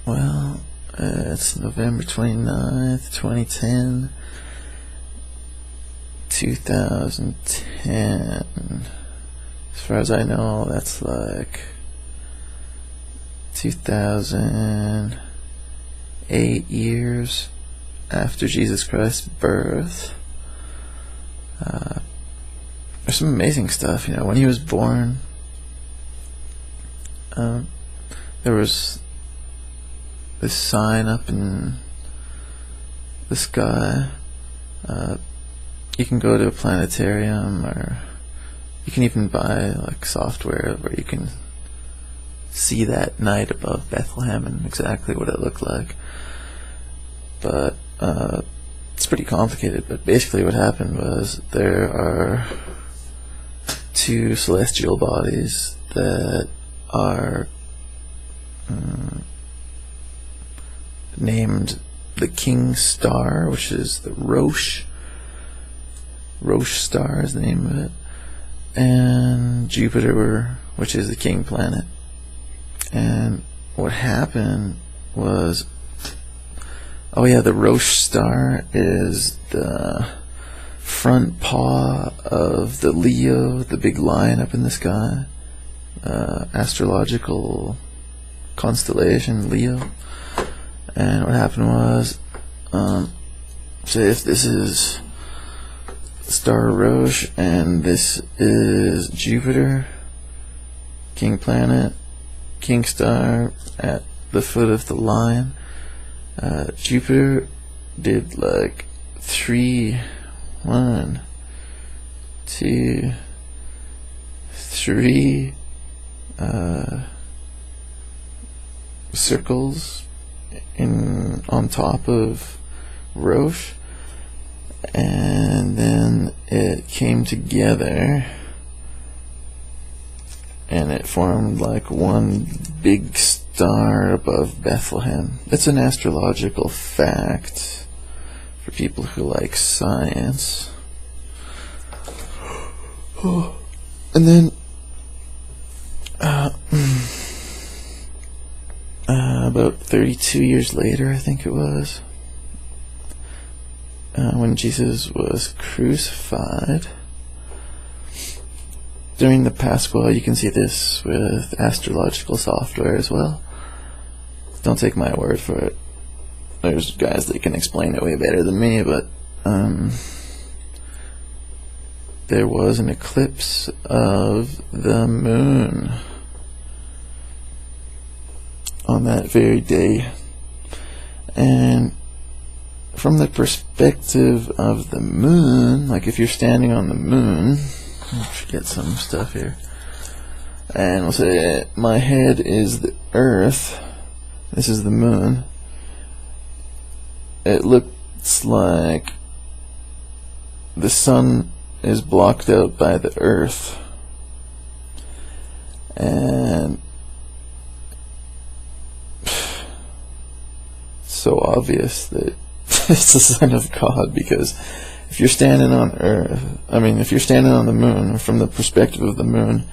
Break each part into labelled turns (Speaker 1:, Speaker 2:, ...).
Speaker 1: Well, it's November 29th, 2010. 2010. As far as I know, that's like 2008 years after Jesus Christ's birth. There's some amazing stuff, you know. When he was born, there was this sign up in the sky. You can go to a planetarium, or you can even buy like software where you can see that night above Bethlehem and exactly what it looked like. But it's pretty complicated. But basically what happened was there are two celestial bodies that are named the King Star, which is the Rosh Star is the name of it, and Jupiter, which is the King Planet. And what happened was, oh yeah, the Rosh Star is the front paw of the Leo, the big lion up in the sky, astrological constellation Leo. And what happened was, say if this is Star Rosh and this is Jupiter, King Planet, King Star at the foot of the lion, Jupiter did like 3 circles on top of Rosh, and then it came together and it formed like one big star above Bethlehem. It's an astrological fact for people who like science. And then about 32 years later, I think it was, when Jesus was crucified, during the Pascal, you can see this with astrological software as well. Don't take my word for it. There's guys that can explain it way better than me, but there was an eclipse of the moon on that very day. And from the perspective of the moon, like if you're standing on the moon, let's get some stuff here, and we'll say my head is the earth, this is the moon. It looks like the sun is blocked out by the earth, and so obvious that it's the Son of God, because if you're standing on Earth, if you're standing on the moon, from the perspective of the moon,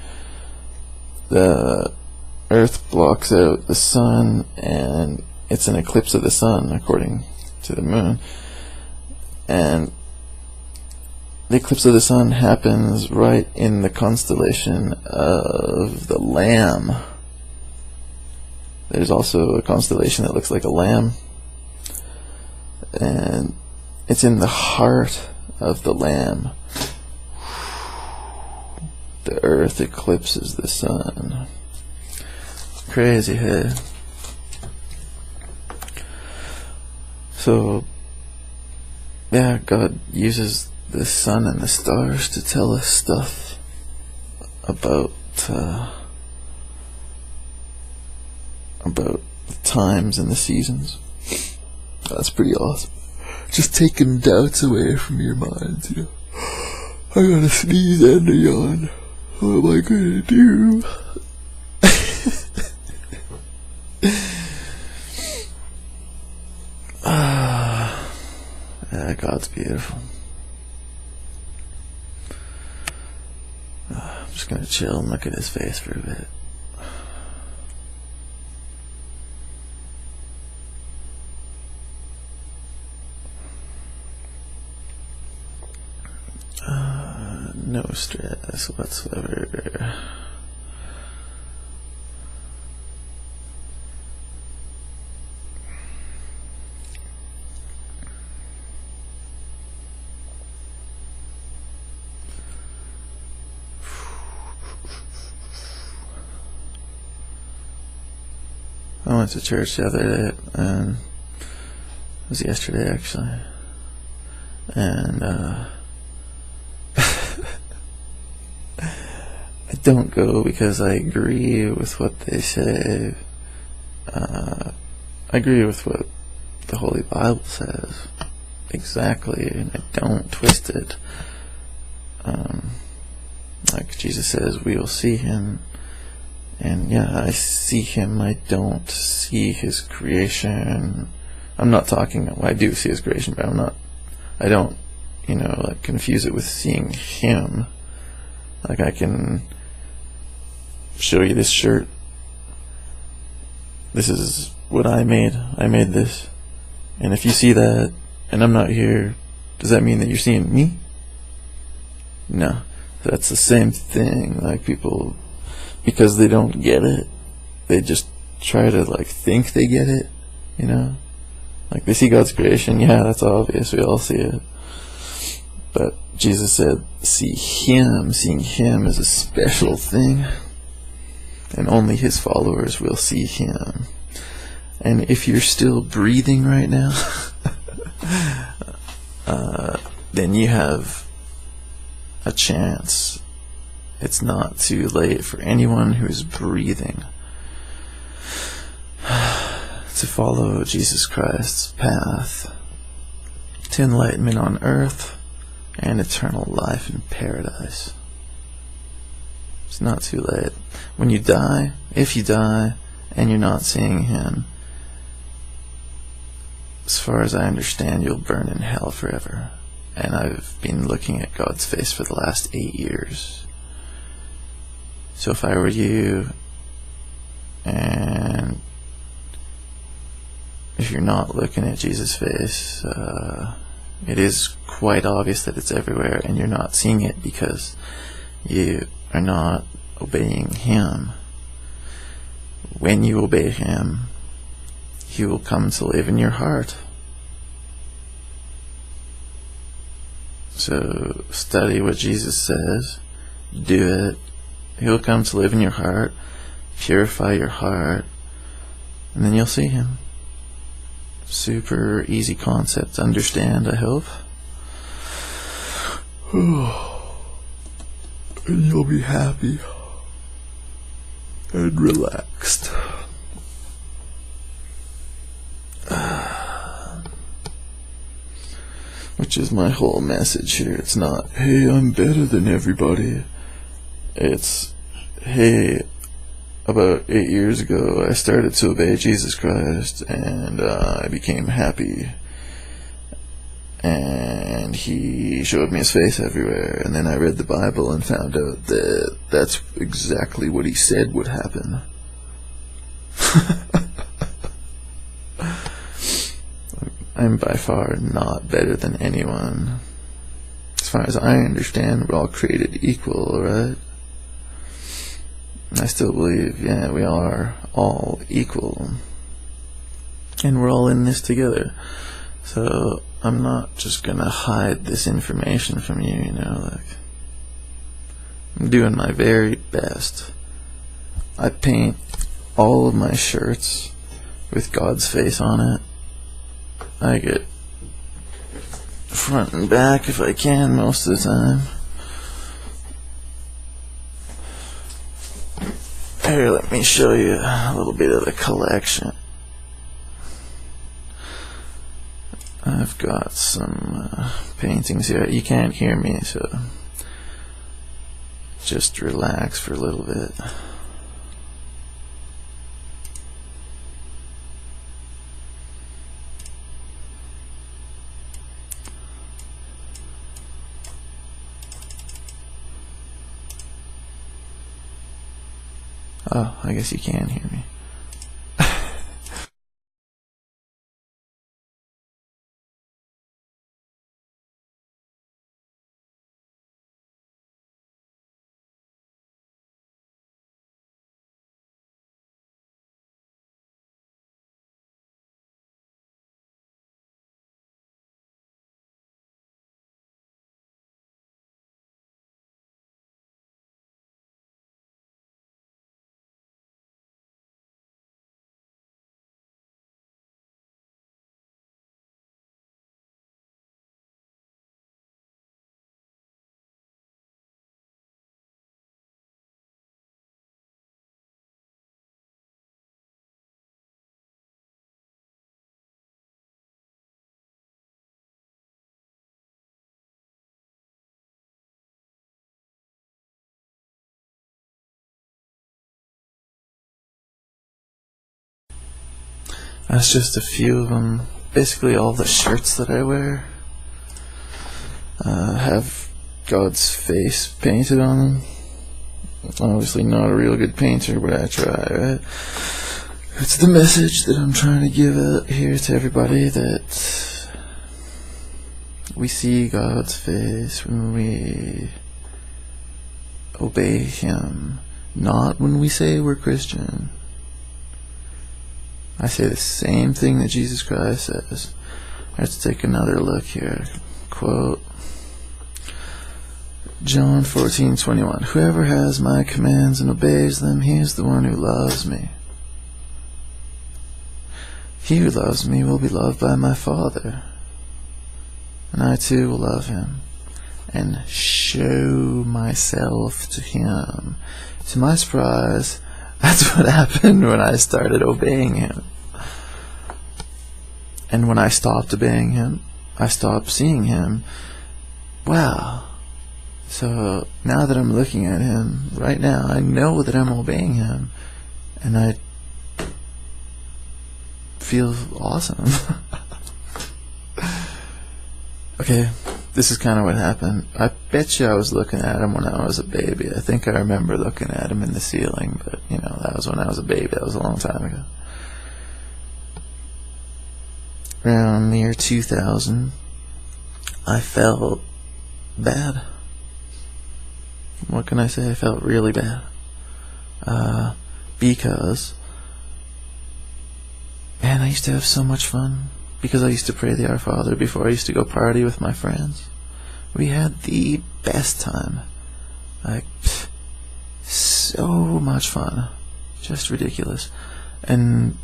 Speaker 1: the Earth blocks out the sun, and it's an eclipse of the sun, according to the moon. And the eclipse of the sun happens right in the constellation of the Lamb. There's also a constellation that looks like a lamb, and it's in the heart of the Lamb. The earth eclipses the sun. Crazy, hey? So, yeah, God uses the sun and the stars to tell us stuff about the times and the seasons. That's pretty awesome. Just taking doubts away from your mind, you know. I gotta sneeze and a yawn. What am I gonna do? Yeah, God's beautiful. I'm just gonna chill and look at his face for a bit. no stress whatsoever. I went to church the other day, and it was yesterday actually, and I don't go because I agree with what they say. I agree with what the Holy Bible says exactly, and I don't twist it. Like Jesus says, we will see him. And yeah, I see him. I don't see his creation. I'm not talking, well, I do see his creation, but I don't, like confuse it with seeing him. Like I can show you this shirt. This is what I made. I made this. And if you see that, and I'm not here, does that mean that you're seeing me? No. That's the same thing. Like people, because they don't get it, they just try to like think they get it, like they see God's creation. Yeah, that's obvious, we all see it, but Jesus said see him. Seeing him is a special thing, and only his followers will see him. And if you're still breathing right now, then you have a chance. It's not too late for anyone who is breathing to follow Jesus Christ's path to enlightenment on earth and eternal life in paradise. It's not too late. When you die, if you die and you're not seeing him, as far as I understand, you'll burn in hell forever. And I've been looking at God's face for the last 8 years. So if I were you, and if you're not looking at Jesus' face, it is quite obvious that it's everywhere, and you're not seeing it because you are not obeying him. When you obey him, he will come to live in your heart. So study what Jesus says, do it. He'll come to live in your heart, purify your heart, and then you'll see him. Super easy concept to understand, I hope. And you'll be happy and relaxed. Which is my whole message here. It's not, hey, I'm better than everybody. It's, hey, about 8 years ago I started to obey Jesus Christ, and I became happy, and he showed me his face everywhere, and then I read the Bible and found out that that's exactly what he said would happen. I'm by far not better than anyone. As far as I understand, we're all created equal, right? I still believe, yeah, we are all equal, and we're all in this together. So I'm not just gonna hide this information from you, like I'm doing my very best. I paint all of my shirts with God's face on it. I get front and back if I can most of the time. Here, let me show you a little bit of the collection. I've got some paintings here. You can't hear me, so just relax for a little bit. Oh, I guess you can hear me. That's just a few of them. Basically all the shirts that I wear have God's face painted on them. Obviously not a real good painter, but I try, right? It's the message that I'm trying to give out here to everybody, that we see God's face when we obey Him, not when we say we're Christian. I say the same thing that Jesus Christ says. Let's take another look here. Quote, John 14:21. Whoever has my commands and obeys them, he is the one who loves me. He who loves me will be loved by my Father, and I too will love him, and show myself to him. To my surprise, that's what happened when I started obeying Him. And when I stopped obeying Him, I stopped seeing Him. Wow. So now that I'm looking at Him, right now, I know that I'm obeying Him, and I feel awesome. Okay, this is kind of what happened. I bet you I was looking at Him when I was a baby. I think I remember looking at Him in the ceiling, but you know, that was when I was a baby. That was a long time ago. Around the year 2000, I felt bad. What can I say? I felt really bad. Because, man, I used to have so much fun. Because I used to pray the Our Father before I used to go party with my friends. We had the best time. Like, so much fun. Just ridiculous. And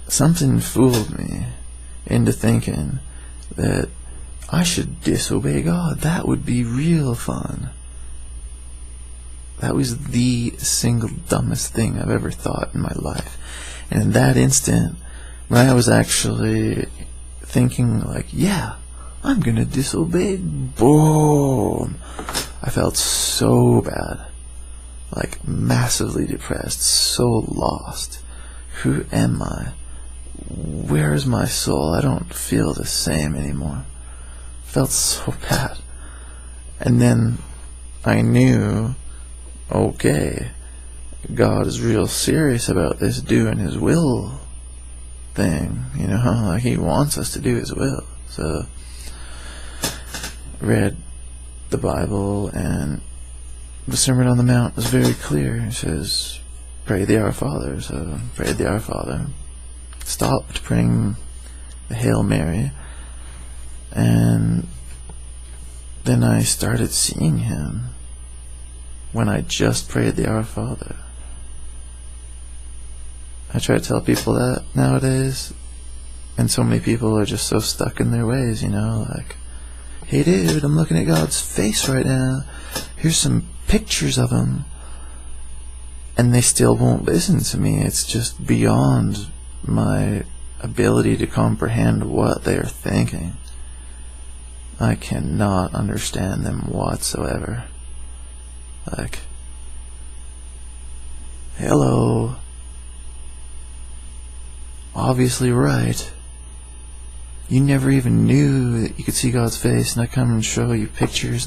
Speaker 1: something fooled me into thinking that I should disobey God. That would be real fun. That was the single dumbest thing I've ever thought in my life. And in that instant, when I was actually thinking like, yeah, I'm gonna disobey, boom, I felt so bad. Like massively depressed, so lost. Who am I? Where is my soul? I don't feel the same anymore. Felt so bad. And then I knew, okay, God is real serious about this doing His will thing, you know, like He wants us to do His will. So read the Bible, and the Sermon on the Mount was very clear. It says, pray the Our Father. So prayed the Our Father, stopped praying the Hail Mary, and then I started seeing Him when I just prayed the Our Father. I try to tell people that nowadays, and so many people are just so stuck in their ways, you know, like, hey dude, I'm looking at God's face right now, here's some pictures of Him, and they still won't listen to me. It's just beyond my ability to comprehend what they are thinking. I cannot understand them whatsoever. Like, hello, obviously right. You never even knew that you could see God's face, and I come and show you pictures